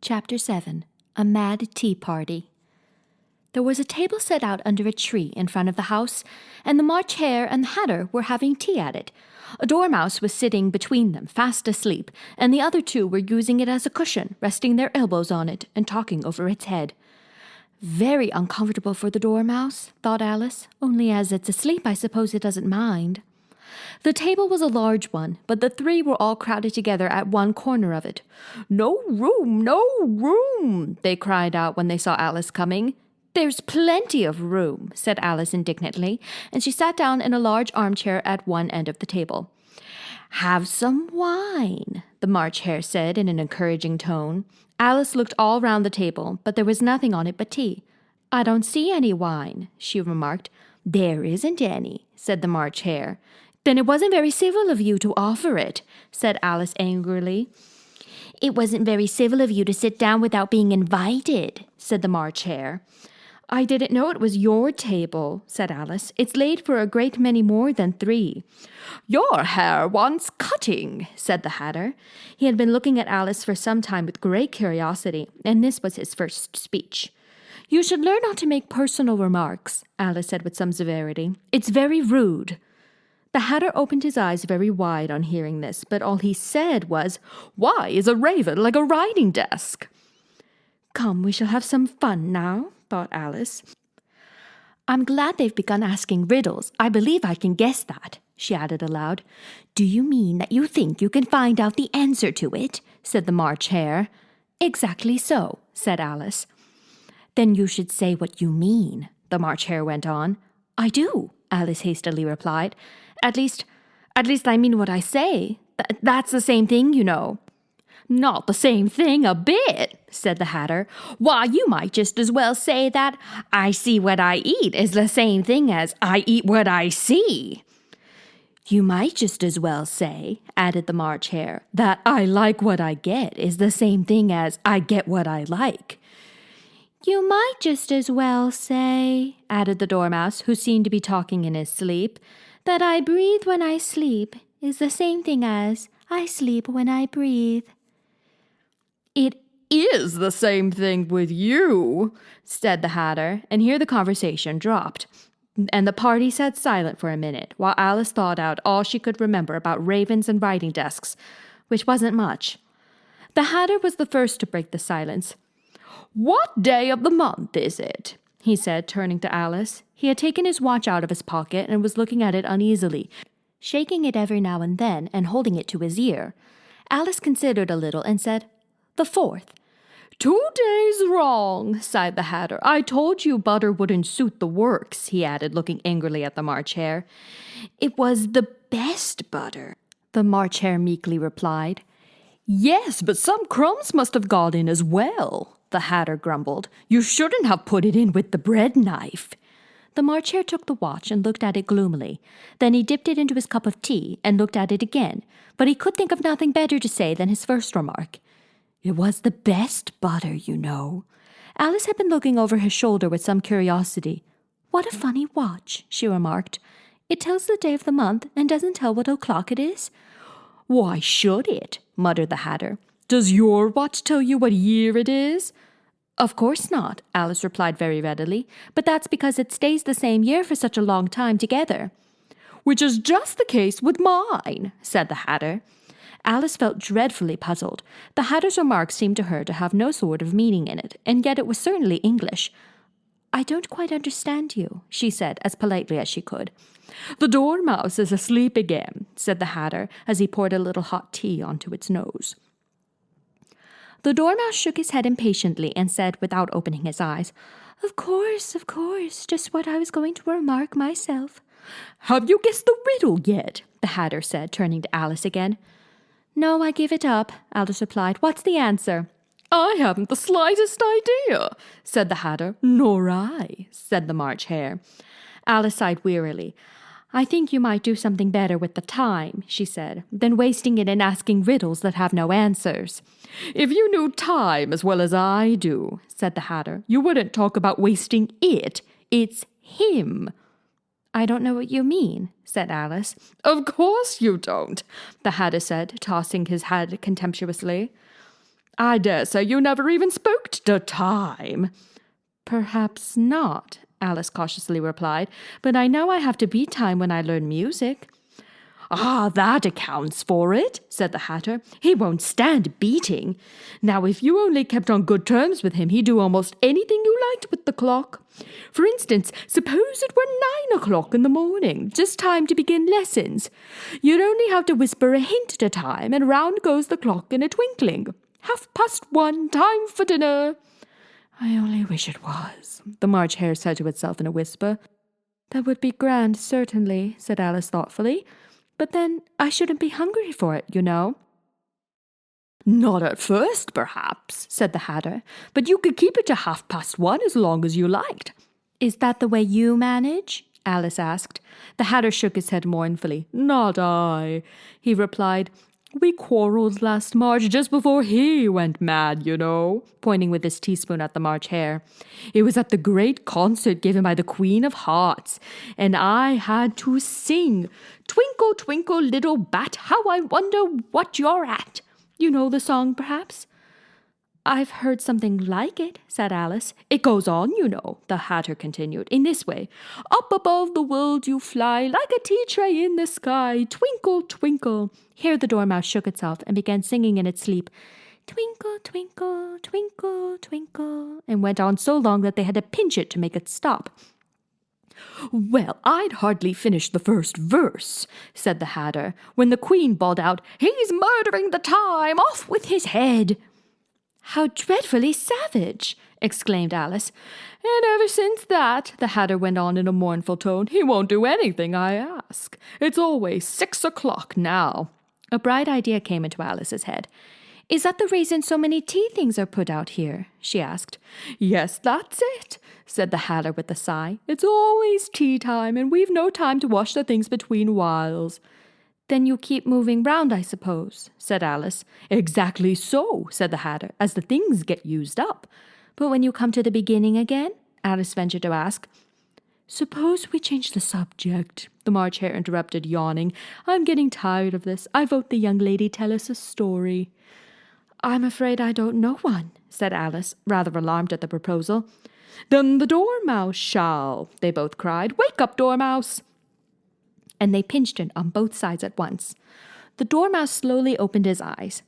Chapter 7. A Mad Tea Party. There was a table set out under a tree in front of the house, and the March Hare and the Hatter were having tea at it. A dormouse was sitting between them, fast asleep, and the other two were using it as a cushion, resting their elbows on it and talking over its head. Very uncomfortable for the dormouse, thought Alice, only as it's asleep I suppose it doesn't mind. The table was a large one, but the three were all crowded together at one corner of it. "No room, no room!" they cried out when they saw Alice coming. "There's plenty of room," said Alice indignantly, and she sat down in a large armchair at one end of the table. "Have some wine," the March Hare said in an encouraging tone. Alice looked all round the table, but there was nothing on it but tea. "I don't see any wine," she remarked. "There isn't any," said the March Hare. "Then it wasn't very civil of you to offer it," said Alice angrily. "It wasn't very civil of you to sit down without being invited," said the March Hare. "I didn't know it was your table," said Alice. "It's laid for a great many more than 3. "Your hair wants cutting," said the Hatter. He had been looking at Alice for some time with great curiosity, and this was his first speech. "You should learn not to make personal remarks," Alice said with some severity. "It's very rude." The Hatter opened his eyes very wide on hearing this, but all he said was, "Why is a raven like a writing desk?" "Come, we shall have some fun now," thought Alice. "I'm glad they've begun asking riddles. I believe I can guess that," she added aloud. "Do you mean that you think you can find out the answer to it?" said the March Hare. "Exactly so," said Alice. "Then you should say what you mean," the March Hare went on. "I do," Alice hastily replied. At least I mean what I say. That's the same thing, you know." "Not the same thing a bit," said the Hatter. "Why, you might just as well say that I see what I eat is the same thing as I eat what I see." "You might just as well say," added the March Hare, "that I like what I get is the same thing as I get what I like." "You might just as well say," added the Dormouse, who seemed to be talking in his sleep, "that I breathe when I sleep is the same thing as I sleep when I breathe." "It is the same thing with you," said the Hatter, and here the conversation dropped, and the party sat silent for a minute, while Alice thought out all she could remember about ravens and writing desks, which wasn't much. The Hatter was the first to break the silence. "What day of the month is it?" he said, turning to Alice. He had taken his watch out of his pocket and was looking at it uneasily, shaking it every now and then and holding it to his ear. Alice considered a little and said, "The 4th. "2 days wrong," sighed the Hatter. "I told you butter wouldn't suit the works," he added, looking angrily at the March Hare. "It was the best butter," the March Hare meekly replied. "Yes, but some crumbs must have got in as well," the Hatter grumbled. "You shouldn't have put it in with the bread knife." The March Hare took the watch and looked at it gloomily. Then he dipped it into his cup of tea and looked at it again, but he could think of nothing better to say than his first remark. "It was the best butter, you know." Alice had been looking over his shoulder with some curiosity. "What a funny watch," she remarked. "It tells the day of the month and doesn't tell what o'clock it is." "Why should it?" muttered the Hatter. "Does your watch tell you what year it is?" "Of course not," Alice replied very readily, "but that's because it stays the same year for such a long time together." "Which is just the case with mine," said the Hatter. Alice felt dreadfully puzzled. The Hatter's remark seemed to her to have no sort of meaning in it, and yet it was certainly English. "I don't quite understand you," she said as politely as she could. "The Dormouse is asleep again," said the Hatter as he poured a little hot tea onto its nose. The Dormouse shook his head impatiently and said, without opening his eyes, of course, just what I was going to remark myself." "Have you guessed the riddle yet?" the Hatter said, turning to Alice again. "No, I give it up," Alice replied. "What's the answer?" "I haven't the slightest idea," said the Hatter. "Nor I," said the March Hare. Alice sighed wearily. "I think you might do something better with the time," she said, "than wasting it in asking riddles that have no answers." "If you knew time as well as I do," said the Hatter, "you wouldn't talk about wasting it. It's him." I don't know what you mean, said Alice. Of course you don't, the Hatter said, tossing his head contemptuously. I dare say you never even spoke to time. Perhaps not, Alice cautiously replied, but I know I have to beat time when I learn music. Ah, that accounts for it, said the Hatter. He won't stand beating. Now, if you only kept on good terms with him, he'd do almost anything you liked with the clock. For instance, suppose it were 9 o'clock in the morning, just time to begin lessons. You'd only have to whisper a hint at a time, and round goes the clock in a twinkling. 1:30, time for dinner. I only wish it was, the March Hare said to itself in a whisper. That would be grand, certainly, said Alice thoughtfully. But then I shouldn't be hungry for it, you know. Not at first, perhaps, said the Hatter, but you could keep it to 1:30 as long as you liked. Is that the way you manage? Alice asked. The Hatter shook his head mournfully. Not I, he replied. We quarrelled last March just before he went mad, you know, pointing with his teaspoon at the March Hare. It was at the great concert given by the Queen of Hearts, and I had to sing, Twinkle, twinkle, little bat, how I wonder what you're at. You know the song, perhaps? I've heard something like it, said Alice. It goes on, you know, the Hatter continued, in this way. Up above the world you fly, like a tea tray in the sky, twinkle, twinkle. Here the Dormouse shook itself and began singing in its sleep, Twinkle, twinkle, twinkle, twinkle, and went on so long that they had to pinch it to make it stop. Well, I'd hardly finished the first verse, said the Hatter, when the Queen bawled out, He's murdering the time, off with his head. How dreadfully savage, exclaimed Alice. And ever since that, the Hatter went on in a mournful tone, he won't do anything I ask. It's always 6 o'clock now. A bright idea came into Alice's head. Is that the reason so many tea things are put out here? She asked. Yes, that's it, said the Hatter with a sigh. It's always tea time, and we've no time to wash the things between whiles. Then you keep moving round, I suppose, said Alice. Exactly so, said the Hatter, as the things get used up. But when you come to the beginning again, Alice ventured to ask. Suppose we change the subject, the March Hare interrupted, yawning. I'm getting tired of this. I vote the young lady tell us a story. I'm afraid I don't know one, said Alice, rather alarmed at the proposal. Then the Dormouse shall, they both cried. Wake up, Dormouse. And they pinched it on both sides at once. The Dormouse slowly opened his eyes.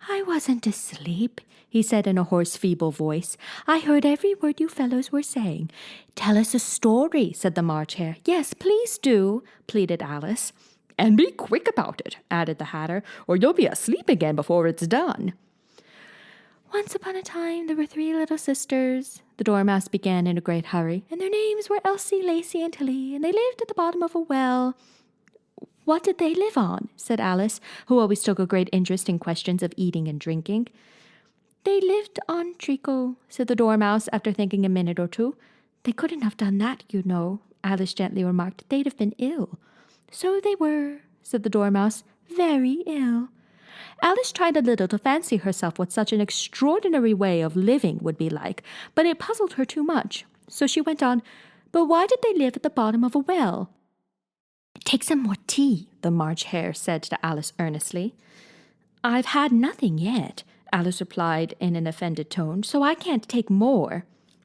I wasn't asleep, he said in a hoarse, feeble voice. I heard every word you fellows were saying. Tell us a story, said the March Hare. Yes, please do, pleaded Alice. And be quick about it, added the Hatter, or you'll be asleep again before it's done. Once upon a time there were 3 little sisters, the Dormouse began in a great hurry, and their names were Elsie, Lacie, and Tilly, and they lived at the bottom of a well. What did they live on? Said Alice, who always took a great interest in questions of eating and drinking. They lived on treacle, said the Dormouse after thinking a minute or two. They couldn't have done that, you know, Alice gently remarked. They'd have been ill. So they were, said the Dormouse, very ill. Alice tried a little to fancy herself what such an extraordinary way of living would be like, but it puzzled her too much. So she went on, But why did they live at the bottom of a well? Take some more tea, the March Hare said to Alice earnestly. I've had nothing yet, Alice replied in an offended tone, so I can't take more.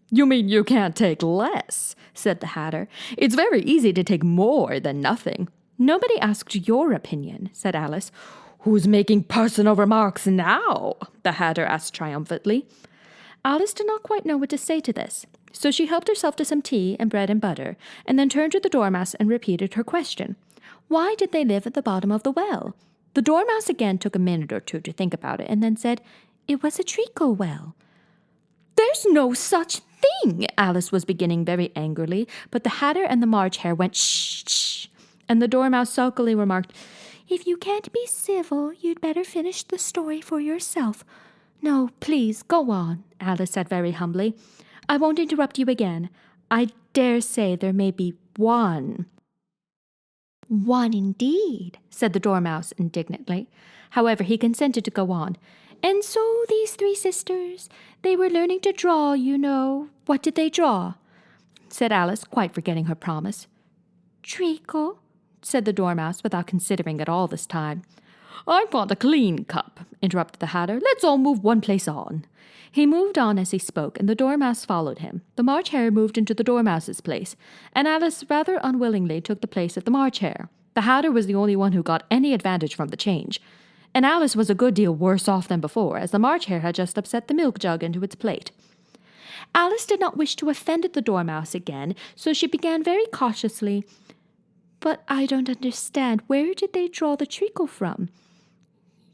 You mean you can't take less, said the Hatter. It's very easy to take more than nothing. Nobody asked your opinion, said Alice. Who's making personal remarks now? The Hatter asked triumphantly. Alice did not quite know what to say to this, so she helped herself to some tea and bread and butter, and then turned to the Dormouse and repeated her question. Why did they live at the bottom of the well? The Dormouse again took a minute or two to think about it, and then said, It was a treacle well. There's no such thing, Alice was beginning very angrily, but the Hatter and the March Hare went shh, shh, and the Dormouse sulkily remarked, If you can't be civil, you'd better finish the story for yourself. No, please, go on, Alice said very humbly. I won't interrupt you again. I dare say there may be one. One indeed, said the Dormouse indignantly. However, he consented to go on. And so these 3 sisters, they were learning to draw, you know. What did they draw? Said Alice, quite forgetting her promise. Treacle, said the Dormouse without considering at all this time. I want a clean cup, interrupted the Hatter. Let's all move one place on. He moved on as he spoke, and the Dormouse followed him. The March Hare moved into the Dormouse's place, and Alice rather unwillingly took the place of the March Hare. The Hatter was the only one who got any advantage from the change, and Alice was a good deal worse off than before, as the March Hare had just upset the milk jug into its plate. Alice did not wish to offend the Dormouse again, so she began very cautiously. But I don't understand. Where did they draw the treacle from?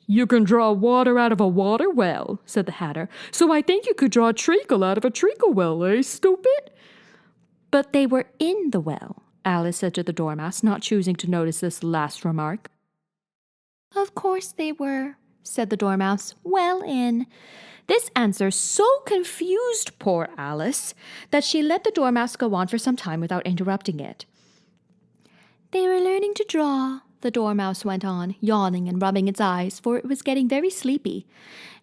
You can draw water out of a water well, said the Hatter, so I think you could draw a treacle out of a treacle well, eh, stupid? But they were in the well, Alice said to the Dormouse, not choosing to notice this last remark. Of course they were, said the Dormouse, well in. This answer so confused poor Alice that she let the Dormouse go on for some time without interrupting it. They were learning to draw, the Dormouse went on, yawning and rubbing its eyes, for it was getting very sleepy.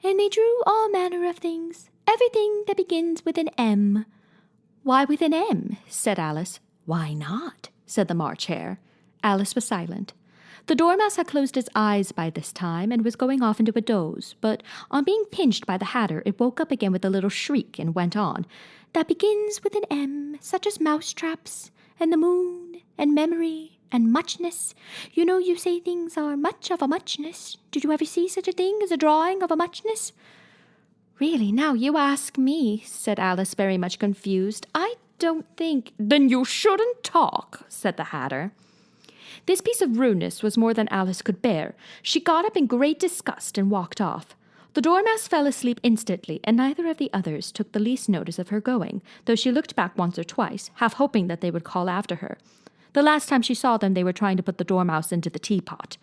And they drew all manner of things, everything that begins with an M. Why with an M? Said Alice. Why not? Said the March Hare. Alice was silent. The Dormouse had closed its eyes by this time and was going off into a doze, but on being pinched by the Hatter, it woke up again with a little shriek and went on. That begins with an M, such as mousetraps, and the moon, and memory, and muchness. You know you say things are much of a muchness. Did you ever see such a thing as a drawing of a muchness? Really, now you ask me, said Alice, very much confused. I don't think— Then you shouldn't talk, said the Hatter. This piece of rudeness was more than Alice could bear. She got up in great disgust and walked off. The Dormouse fell asleep instantly, and neither of the others took the least notice of her going, though she looked back once or twice, half hoping that they would call after her. The last time she saw them, they were trying to put the Dormouse into the teapot.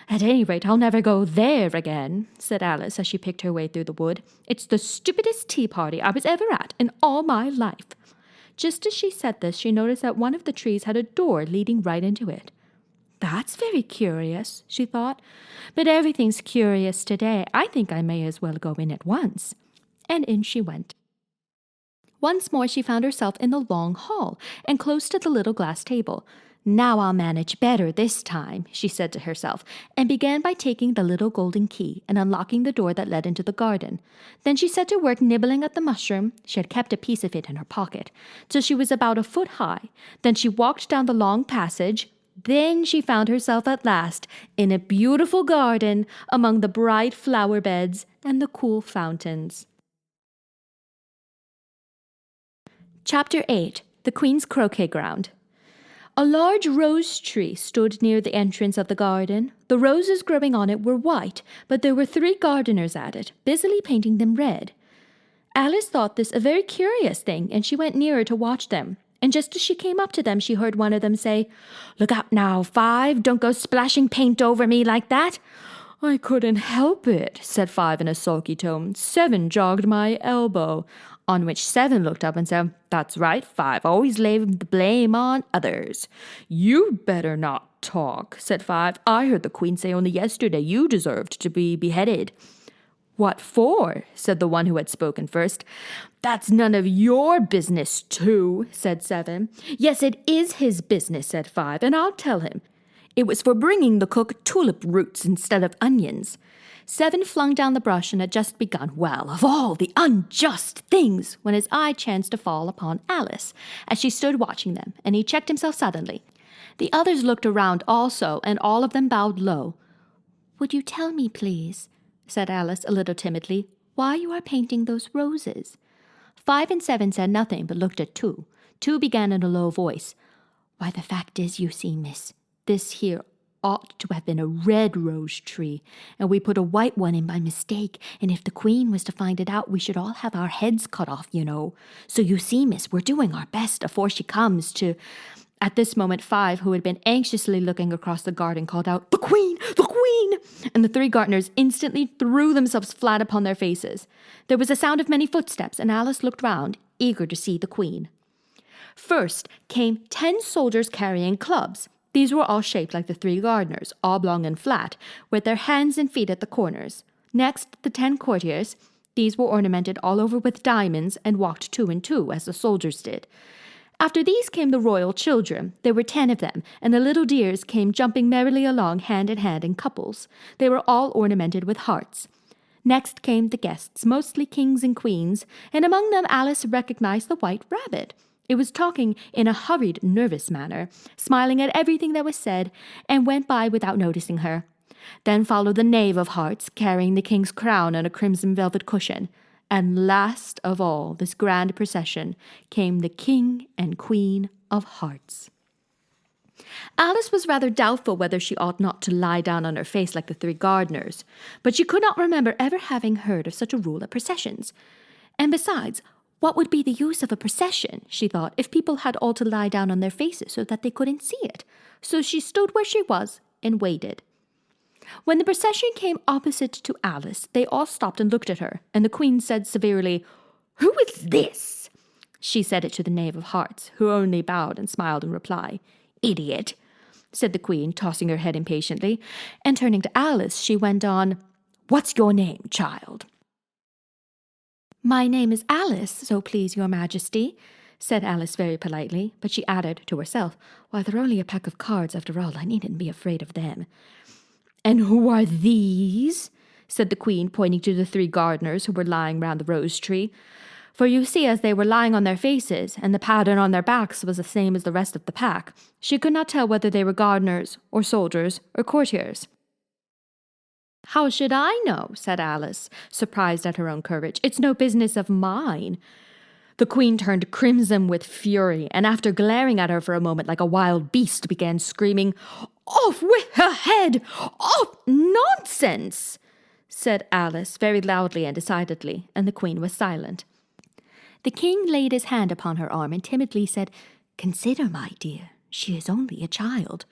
At any rate, I'll never go there again, said Alice as she picked her way through the wood. It's the stupidest tea party I was ever at in all my life. Just as she said this, she noticed that one of the trees had a door leading right into it. That's very curious, she thought, but everything's curious today. I think I may as well go in at once. And in she went. Once more she found herself in the long hall, and close to the little glass table. Now I'll manage better this time, she said to herself, and began by taking the little golden key and unlocking the door that led into the garden. Then she set to work nibbling at the mushroom— she had kept a piece of it in her pocket— till she was about a foot high. Then she walked down the long passage. Then she found herself at last in a beautiful garden among the bright flower beds and the cool fountains. Chapter 8. The Queen's Croquet Ground. A large rose tree stood near the entrance of the garden. The roses growing on it were white, but there were 3 gardeners at it, busily painting them red. Alice thought this a very curious thing, and she went nearer to watch them. And just as she came up to them, she heard one of them say, "Look out now, 5, don't go splashing paint over me like that." "I couldn't help it," said 5 in a sulky tone. 7 jogged my elbow. On which 7 looked up and said, "That's right, 5, always lay the blame on others." "You'd better not talk," said 5. "I heard the Queen say only yesterday you deserved to be beheaded." "What for?" said the one who had spoken first. "That's none of your business, too," said 7. "Yes, it is his business," said 5, "and I'll tell him. It was for bringing the cook tulip roots instead of onions." 7 flung down the brush and had just begun, well, of all the unjust things, when his eye chanced to fall upon Alice, as she stood watching them, and he checked himself suddenly. The others looked around also, and all of them bowed low. "Would you tell me, please," said Alice a little timidly, "why you are painting those roses?" 5 and 7 said nothing, but looked at 2. 2 began in a low voice. "Why, the fact is, you see, miss, this here ought to have been a red rose tree, and we put a white one in by mistake, and if the Queen was to find it out, we should all have our heads cut off, you know. So you see, miss, we're doing our best afore she comes to—" At this moment 5, who had been anxiously looking across the garden, called out, "The Queen! The Queen!" And the 3 gardeners instantly threw themselves flat upon their faces. There was a sound of many footsteps, and Alice looked round, eager to see the Queen. First came 10 soldiers carrying clubs. These were all shaped like the 3 gardeners, oblong and flat, with their hands and feet at the corners. Next, the 10 courtiers. These were ornamented all over with diamonds and walked 2 and 2, as the soldiers did. After these came the royal children. There were 10 of them, and the little dears came jumping merrily along hand in hand in couples. They were all ornamented with hearts. Next came the guests, mostly kings and queens, and among them Alice recognized the White Rabbit. It was talking in a hurried, nervous manner, smiling at everything that was said, and went by without noticing her. Then followed the Knave of Hearts, carrying the king's crown on a crimson velvet cushion. And last of all this grand procession came the King and Queen of Hearts. Alice was rather doubtful whether she ought not to lie down on her face like the 3 gardeners, but she could not remember ever having heard of such a rule at processions. And besides, what would be the use of a procession, she thought, if people had all to lie down on their faces so that they couldn't see it? So she stood where she was and waited. When the procession came opposite to Alice, they all stopped and looked at her, and the Queen said severely, "Who is this?" She said it to the Knave of Hearts, who only bowed and smiled in reply. "Idiot," said the Queen, tossing her head impatiently, and turning to Alice, she went on, "What's your name, child?" "My name is Alice, so please your Majesty," said Alice very politely, but she added to herself, "Why, they're only a pack of cards after all. I needn't be afraid of them." "And who are these?" said the Queen, pointing to the 3 gardeners who were lying round the rose tree. For you see, as they were lying on their faces, and the pattern on their backs was the same as the rest of the pack, she could not tell whether they were gardeners, or soldiers, or courtiers. "How should I know?" said Alice, surprised at her own courage. "It's no business of mine." The Queen turned crimson with fury, and after glaring at her for a moment like a wild beast, began screaming, "Off with her head! Off! Nonsense!" said Alice very loudly and decidedly, and the Queen was silent. The King laid his hand upon her arm and timidly said, "Consider, my dear, she is only a child."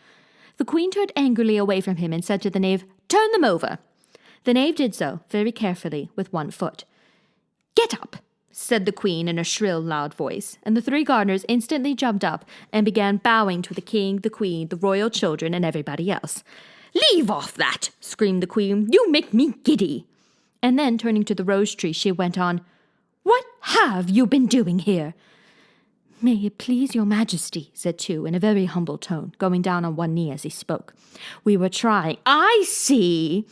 The Queen turned angrily away from him and said to the Knave, "Turn them over." The Knave did so, very carefully, with one foot. "Get up," said the Queen in a shrill, loud voice, and the 3 gardeners instantly jumped up and began bowing to the King, the Queen, the royal children, and everybody else. "Leave off that!" screamed the Queen. "You make me giddy." And then, turning to the rose tree, she went on, "What have you been doing here?" "May it please your Majesty," said Two in a very humble tone, going down on one knee as he spoke. "We were trying—" "I see,"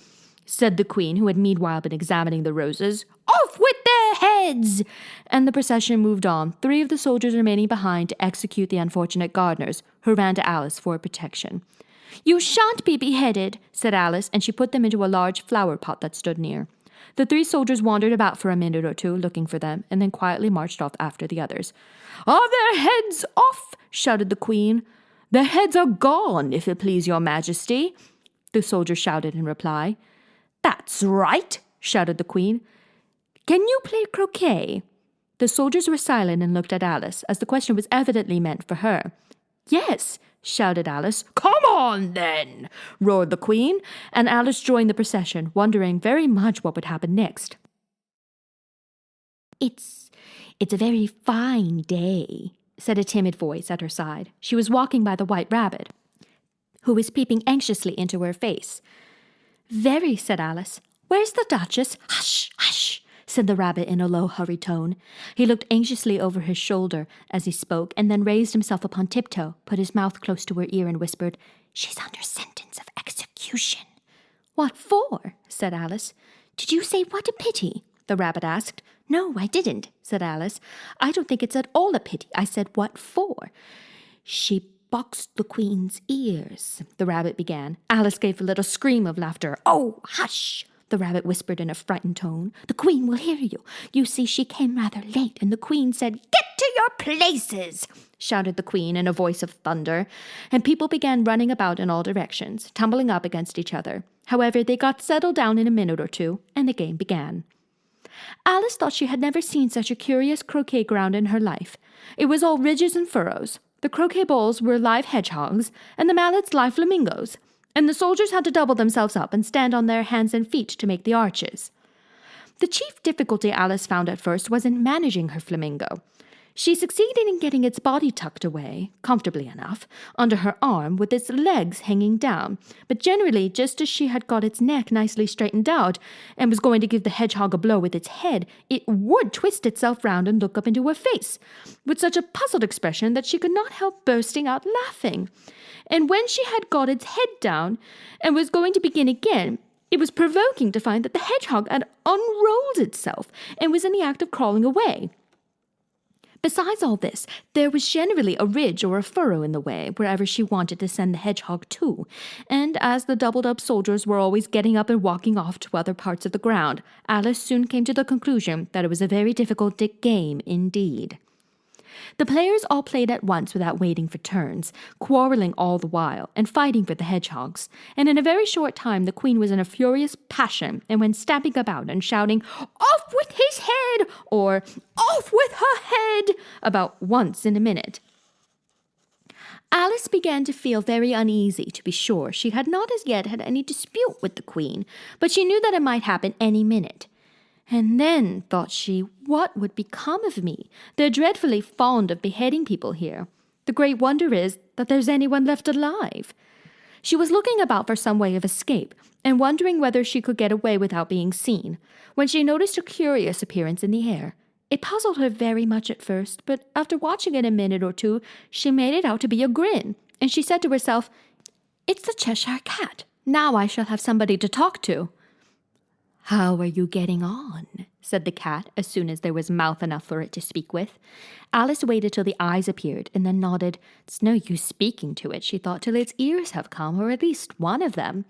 said the Queen, who had meanwhile been examining the roses. "Off with their heads!" And the procession moved on, 3 of the soldiers remaining behind to execute the unfortunate gardeners, who ran to Alice for protection. "You shan't be beheaded," said Alice, and she put them into a large flower pot that stood near. The 3 soldiers wandered about for a minute or 2, looking for them, and then quietly marched off after the others. "Are their heads off?" shouted the Queen. "Their heads are gone, if it please your Majesty," the soldiers shouted in reply. "That's right," shouted the Queen. "Can you play croquet?" The soldiers were silent and looked at Alice, as the question was evidently meant for her. "Yes," shouted Alice. "Come on, then!" roared the Queen, and Alice joined the procession, wondering very much what would happen next. It's a very fine day," said a timid voice at her side. She was walking by the White Rabbit, who was peeping anxiously into her face. "Very," said Alice. "Where's the Duchess?" "Hush, hush," said the rabbit in a low, hurried tone. He looked anxiously over his shoulder as he spoke, and then raised himself upon tiptoe, put his mouth close to her ear, and whispered, "She's under sentence of execution." "What for?" said Alice. "Did you say what a pity?" the rabbit asked. "No, I didn't," said Alice. "I don't think it's at all a pity. I said what for." "She boxed the Queen's ears," the rabbit began. Alice gave a little scream of laughter. "Oh, hush!" the rabbit whispered in a frightened tone. "The Queen will hear you. You see, she came rather late, and the Queen said, 'Get to your places!'" shouted the Queen in a voice of thunder, and people began running about in all directions, tumbling up against each other. However, they got settled down in a minute or 2, and the game began. Alice thought she had never seen such a curious croquet ground in her life. It was all ridges and furrows. The croquet balls were live hedgehogs, and the mallets live flamingos, and the soldiers had to double themselves up and stand on their hands and feet to make the arches. The chief difficulty Alice found at first was in managing her flamingo. She succeeded in getting its body tucked away, comfortably enough, under her arm with its legs hanging down, but generally just as she had got its neck nicely straightened out and was going to give the hedgehog a blow with its head, it would twist itself round and look up into her face, with such a puzzled expression that she could not help bursting out laughing. And when she had got its head down and was going to begin again, it was provoking to find that the hedgehog had unrolled itself and was in the act of crawling away. Besides all this, there was generally a ridge or a furrow in the way wherever she wanted to send the hedgehog to, and as the doubled-up soldiers were always getting up and walking off to other parts of the ground, Alice soon came to the conclusion that it was a very difficult game indeed. The players all played at once without waiting for turns, quarrelling all the while, and fighting for the hedgehogs, and in a very short time the queen was in a furious passion, and went stamping about and shouting, "Off with his head!" or "Off with her head!" about once in a minute. Alice began to feel very uneasy, to be sure. She had not as yet had any dispute with the queen, but she knew that it might happen any minute. And then, thought she, what would become of me? They're dreadfully fond of beheading people here. The great wonder is that there's anyone left alive. She was looking about for some way of escape, and wondering whether she could get away without being seen, when she noticed a curious appearance in the air. It puzzled her very much at first, but after watching it a minute or two, she made it out to be a grin, and she said to herself, "It's the Cheshire Cat. Now I shall have somebody to talk to." "How are you getting on?" said the cat, as soon as there was mouth enough for it to speak with. Alice waited till the eyes appeared, and then nodded. It's no use speaking to it, she thought, till its ears have come, or at least one of them.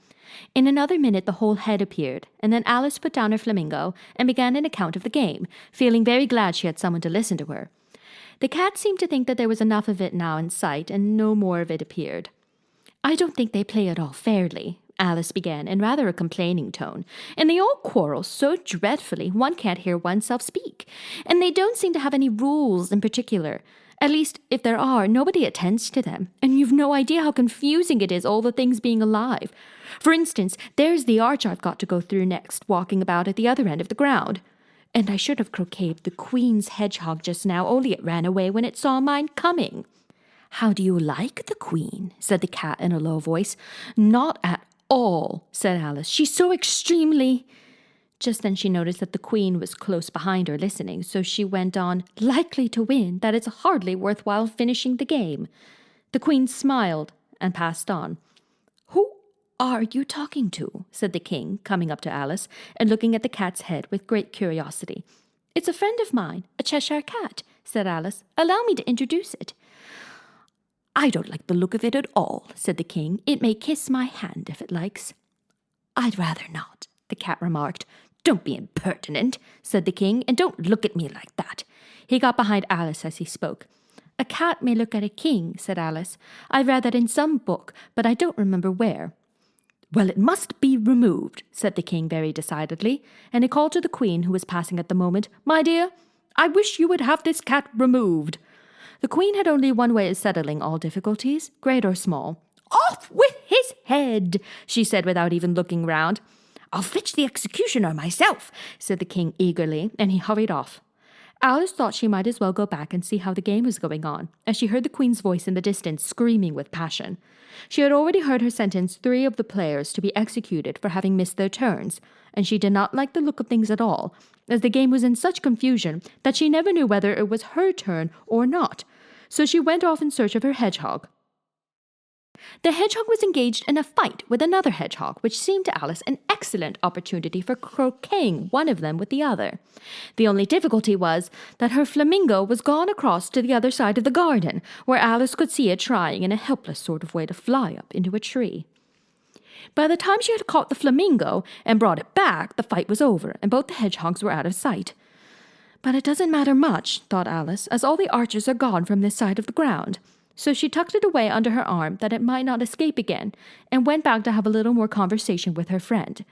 In another minute the whole head appeared, and then Alice put down her flamingo and began an account of the game, feeling very glad she had someone to listen to her. The cat seemed to think that there was enough of it now in sight, and no more of it appeared. "I don't think they play it all fairly," Alice began, in rather a complaining tone, "and they all quarrel so dreadfully one can't hear oneself speak, and they don't seem to have any rules in particular. At least, if there are, nobody attends to them, and you've no idea how confusing it is, all the things being alive. For instance, there's the arch I've got to go through next, walking about at the other end of the ground. And I should have croqueted the Queen's hedgehog just now, only it ran away when it saw mine coming." "How do you like the Queen?" said the cat in a low voice. "Not at all," said Alice. "She's so extremely—" Just then she noticed that the Queen was close behind her listening, so she went on, "Likely to win, that it's hardly worthwhile finishing the game." The Queen smiled and passed on. "Who are you talking to?" said the King, coming up to Alice and looking at the cat's head with great curiosity. "It's a friend of mine, a Cheshire Cat," said Alice. "Allow me to introduce it." "I don't like the look of it at all," said the King. "It may kiss my hand if it likes." "I'd rather not," the cat remarked. "Don't be impertinent," said the King, "and don't look at me like that." He got behind Alice as he spoke. "A cat may look at a king," said Alice. "I've read that in some book, but I don't remember where." "Well, it must be removed," said the King very decidedly, and he called to the Queen, who was passing at the moment, "My dear, I wish you would have this cat removed." The Queen had only one way of settling all difficulties, great or small. "Off with his head," she said without even looking round. "I'll fetch the executioner myself," said the King eagerly, and he hurried off. Alice thought she might as well go back and see how the game was going on, as she heard the Queen's voice in the distance screaming with passion. She had already heard her sentence 3 of the players to be executed for having missed their turns, and she did not like the look of things at all, as the game was in such confusion that she never knew whether it was her turn or not. So she went off in search of her hedgehog. The hedgehog was engaged in a fight with another hedgehog, which seemed to Alice an excellent opportunity for croqueting one of them with the other. The only difficulty was that her flamingo was gone across to the other side of the garden, where Alice could see it trying in a helpless sort of way to fly up into a tree. By the time she had caught the flamingo and brought it back, the fight was over, and both the hedgehogs were out of sight. "But it doesn't matter much," thought Alice, "as all the archers are gone from this side of the ground." So she tucked it away under her arm that it might not escape again, and went back to have a little more conversation with her friend.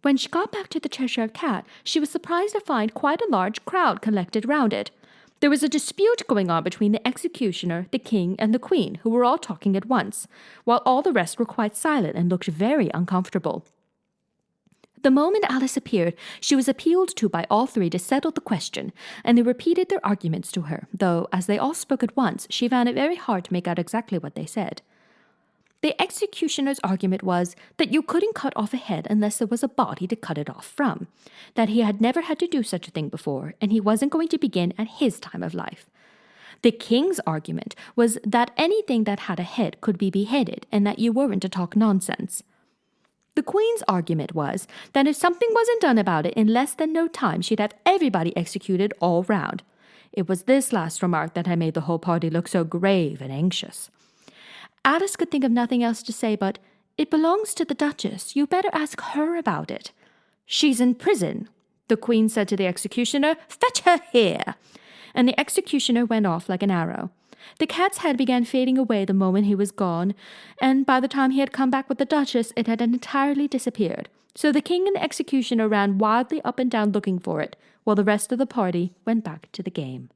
When she got back to the Cheshire Cat, she was surprised to find quite a large crowd collected round it. There was a dispute going on between the executioner, the King, and the Queen, who were all talking at once, while all the rest were quite silent and looked very uncomfortable. The moment Alice appeared, she was appealed to by all three to settle the question, and they repeated their arguments to her, though, as they all spoke at once, she found it very hard to make out exactly what they said. The executioner's argument was that you couldn't cut off a head unless there was a body to cut it off from, that he had never had to do such a thing before, and he wasn't going to begin at his time of life. The king's argument was that anything that had a head could be beheaded, and that you weren't to talk nonsense. The queen's argument was that if something wasn't done about it in less than no time, she'd have everybody executed all round. It was this last remark that had made the whole party look so grave and anxious. Alice could think of nothing else to say but, "It belongs to the Duchess. You better ask her about it." "She's in prison," the queen said to the executioner. "Fetch her here." And the executioner went off like an arrow. The cat's head began fading away the moment he was gone, and by the time he had come back with the Duchess, it had entirely disappeared. So the king and the executioner ran wildly up and down looking for it, while the rest of the party went back to the game.